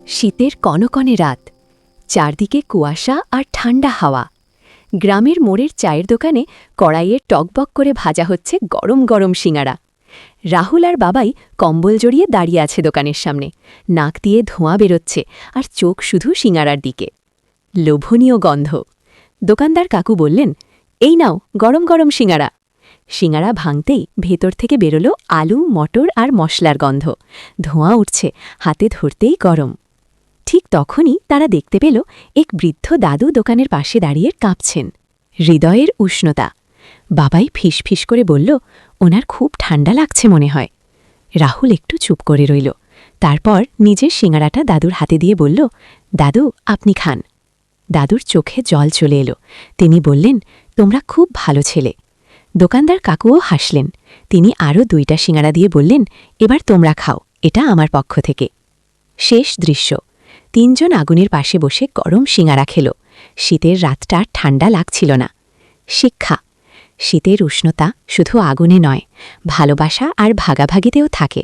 শীতের কনকনে রাত, চারদিকে কুয়াশা আর ঠান্ডা হাওয়া। গ্রামের মোড়ের চায়ের দোকানে কড়াইয়ে টকবক করে ভাজা হচ্ছে গরম গরম সিঙাড়া। রাহুল আর বাবাই কম্বল জড়িয়ে দাঁড়িয়ে আছে দোকানের সামনে, নাক দিয়ে ধোঁয়া বেরোচ্ছে আর চোখ শুধু সিঙাড়ার দিকে। লোভনীয় গন্ধ। দোকানদার কাকু বললেন, এই নাও গরম গরম সিঙাড়া। সিঙাড়া ভাঙতেই ভেতর থেকে বেরোলো আলু, মটর আর মশলার গন্ধ। ধোঁয়া উঠছে, হাতে ধরতেই গরম। ঠিক তখনই তারা দেখতে পেল এক বৃদ্ধ দাদু দোকানের পাশে দাঁড়িয়ে কাঁপছেন। হৃদয়ের উষ্ণতা। বাবাই ফিসফিস করে বলল, ওনার খুব ঠান্ডা লাগছে মনে হয়। রাহুল একটু চুপ করে রইল, তারপর নিজের সিঙাড়াটা দাদুর হাতে দিয়ে বলল, দাদু আপনি খান। দাদুর চোখে জল চলে এলো। তিনি বললেন, তোমরা খুব ভালো ছেলে। দোকানদার কাকুও হাসলেন। তিনি আরও 2টা সিঙাড়া দিয়ে বললেন, এবার তোমরা খাও, এটা আমার পক্ষ থেকে। শেষ দৃশ্য। 3 জন আগুনের পাশে বসে গরম সিঙাড়া খেল। শীতের রাতটা ঠান্ডা লাগছিল না। শিক্ষা। শীতের উষ্ণতা শুধু আগুনে নয়, ভালোবাসা আর ভাগাভাগিতেও থাকে।